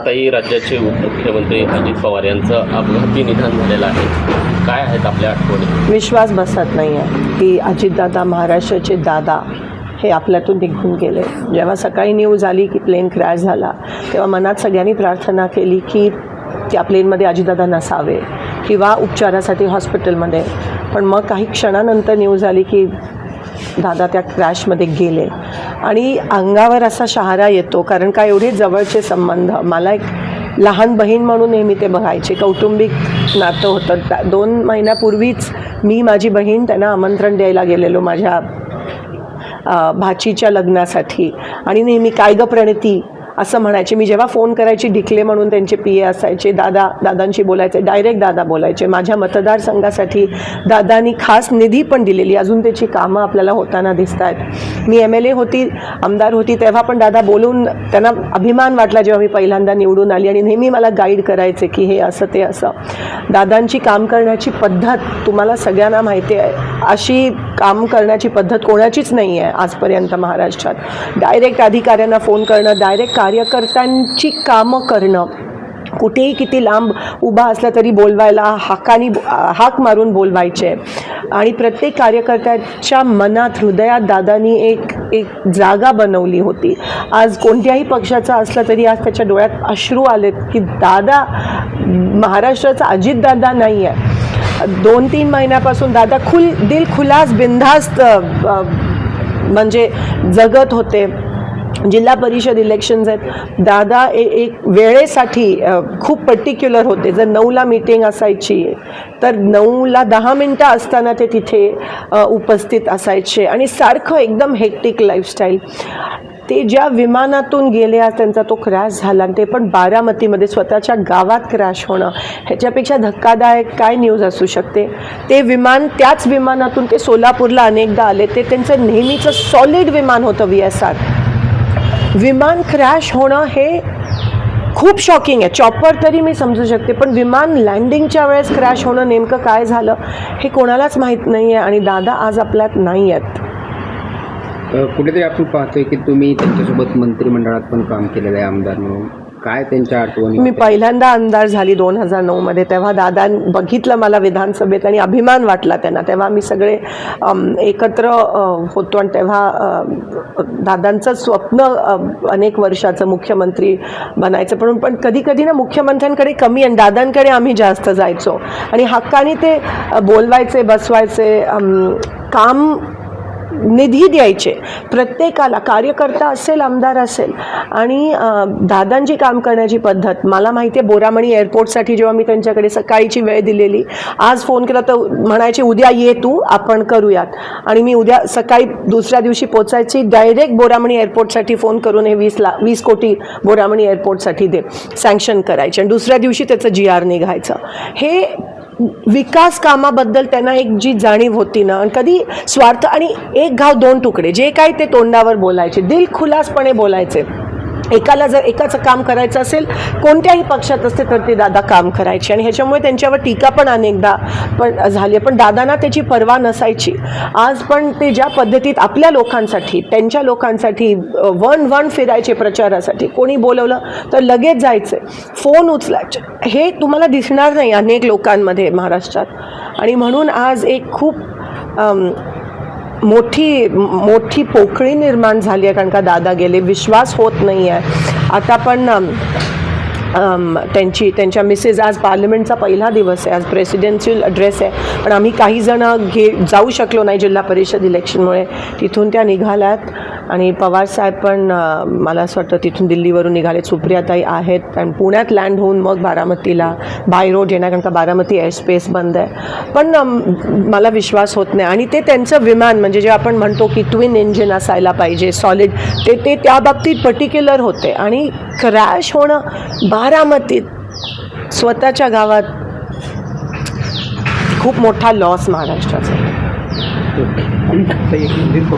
ताई, राज्याचे उपमुख्यमंत्री अजित पवार यांचं अपघाती निधन झालेलं आहे. काय आहेत आपल्या आठवणी? विश्वास बसत नाही आहे की अजितदादा, महाराष्ट्राचे दादा हे आपल्यातून निघून गेले. जेव्हा सकाळी न्यूज आली की प्लेन क्रॅश झाला, तेव्हा मनात सगळ्यांनी प्रार्थना केली की त्या प्लेनमध्ये अजितदादा नसावे किंवा उपचारासाठी हॉस्पिटलमध्ये. पण मग काही क्षणानंतर न्यूज आली की दादा त्या क्रॅशमध्ये गेले आणि अंगावर असा शहारा येतो. कारण का एवढे जवळचे संबंध. मला एक लहान बहीण म्हणून नेहमी ते बघायचे. कौटुंबिक नातं होतं. 2 महिन्यापूर्वीच मी माझी बहीण त्यांना आमंत्रण द्यायला गेलेलो माझ्या भाचीच्या लग्नासाठी आणि नेहमी काय गं प्रणिती असं म्हणायचे. मी जेव्हा फोन करायची, डिकले म्हणून त्यांचे PA असायचे, दादांशी बोलायचे, डायरेक्ट दादा बोलायचे. माझ्या मतदारसंघासाठी दादांनी खास निधी पण दिलेली. अजून त्याची कामं आपल्याला होताना दिसत आहेत. मी MLA होती, आमदार होती, तेव्हा पण दादा बोलून त्यांना अभिमान वाटला जेव्हा मी पहिल्यांदा निवडून आली आणि नेहमी मला गाईड करायचे की हे असं ते असं. दादांची काम करण्याची पद्धत तुम्हाला सगळ्यांना माहिती आहे. अशी काम करण्याची पद्धत कोणाचीच नाही आहे आजपर्यंत महाराष्ट्रात. डायरेक्ट अधिकाऱ्यांना फोन करणं, डायरेक्ट कार्यकर्त्यांची कामं करणं, कुठेही किती लांब उभा असला तरी बोलवायला हाक मारून बोलवायचे आणि प्रत्येक कार्यकर्त्याच्या मनात, हृदयात दादांनी एक जागा बनवली होती. आज कोणत्याही पक्षाचा असला तरी आज त्याच्या डोळ्यात अश्रू आलेत की दादा महाराष्ट्राचा अजितदादा नाही आहे. 2-3 महिन्यापासून दादा दिल खुलास बिनधास्त म्हणजे जगत होते. जिल्हा परिषद इलेक्शन्स आहेत, दादा एक वेळेसाठी खूप पर्टिक्युलर होते. जर 9ला मीटिंग असायची तर 9ला 10 मिनटं असताना ते तिथे उपस्थित असायचे आणि सारखं एकदम हेक्टिक लाईफस्टाईल. ते ज्या विमानातून गेले, आज त्यांचा तो क्रॅश झाला आणि ते पण बारामतीमध्ये स्वतःच्या गावात क्रॅश होणं, ह्याच्यापेक्षा धक्कादायक काय न्यूज असू शकते. ते विमान, त्याच विमानातून ते सोलापूरला अनेकदा आले. ते त्यांचं नेहमीचं सॉलिड विमान होतं VSR. विमान क्रॅश होणं हे खूप शॉकिंग आहे. चॉपर तरी मी समजू शकते, पण विमान लँडिंगच्या वेळेस क्रॅश होणं नेमकं काय झालं हे कोणालाच माहीत नाही आहे आणि दादा आज आपल्यात नाही आहेत. कुठेतरी आपण पाहतोय की तुम्ही त्यांच्यासोबत मंत्रिमंडळात पण काम केलेलं आहे आमदार म्हणून. काय त्यांच्या आठवणी? मी पहिल्यांदा आमदार झाली 2009मध्ये. तेव्हा दादा बघितलं मला विधानसभेत आणि अभिमान वाटला त्यांना. तेव्हा मी सगळे एकत्र होतो आणि तेव्हा दादांचं स्वप्न अनेक वर्षाचं मुख्यमंत्री बनायचं. पण कधी कधी ना मुख्यमंत्र्यांकडे कमी आणि दादांकडे आम्ही जास्त जायचो आणि हक्काने ते बोलवायचे, बसवायचे, काम निधी द्यायचे प्रत्येकाला, कार्यकर्ता असेल, आमदार असेल. आणि दादांची काम करण्याची पद्धत मला माहिती आहे. बोरामणी एअरपोर्टसाठी जेव्हा मी त्यांच्याकडे सकाळीची वेळ दिलेली, आज फोन केला तर म्हणायचे उद्या ये तू, आपण करूयात. आणि मी उद्या सकाळी दुसऱ्या दिवशी पोचायची, डायरेक्ट बोरामणी एअरपोर्टसाठी फोन करून हे 20 कोटी बोरामणी एअरपोर्टसाठी दे, सँक्शन करायचे आणि दुसऱ्या दिवशी त्याचं GR निघायचं. हे विकास कामाबद्दल त्यांना एक जी जाणीव होती ना, कधी स्वार्थ आणि एक घाव 2 तुकडे, जे काय ते तोंडावर बोलायचे, दिलखुलासपणे बोलायचे. एकाला जर एकाचं काम करायचं असेल, कोणत्याही पक्षात असते तर ते दादा काम करायचे आणि ह्याच्यामुळे त्यांच्यावर टीका पण अनेकदा झाली. पण दादांना त्याची पर्वा नसायची. आज पण ते ज्या पद्धतीत आपल्या लोकांसाठी, त्यांच्या लोकांसाठी वन फिरायचे प्रचारासाठी. कोणी बोलवलं तर लगेच जायचे, फोन उचलायचे. हे तुम्हाला दिसणार नाही अनेक लोकांमध्ये महाराष्ट्रात. आणि म्हणून आज एक खूप मोठी पोकळी निर्माण झाली आहे. कारण का दादा गेले, विश्वास होत नाही आहे. आता पण त्यांच्या मिसेस, आज पार्लमेंटचा पहिला दिवस आहे, आज प्रेसिडेन्शियल ॲड्रेस आहे, पण आम्ही काही जण जाऊ शकलो नाही जिल्हा परिषद इलेक्शनमुळे. तिथून त्या निघाल्यात आणि पवारसाहेब पण मला असं वाटतं तिथून दिल्लीवरून निघाले. सुप्रियाताई आहेत आणि पुण्यात लँड होऊन मग बारामतीला बाय रोड येणार, कारण का बारामती एअरस्पेस बंद आहे. पण मला विश्वास होत नाही. आणि ते त्यांचं विमान, म्हणजे जे आपण म्हणतो की ट्विन इंजिन असायला पाहिजे, सॉलिड, ते त्या बाबतीत पर्टिक्युलर होते. आणि क्रॅश होणं बारामतीत स्वतःच्या गावात खूप मोठा लॉस महाराष्ट्राचा.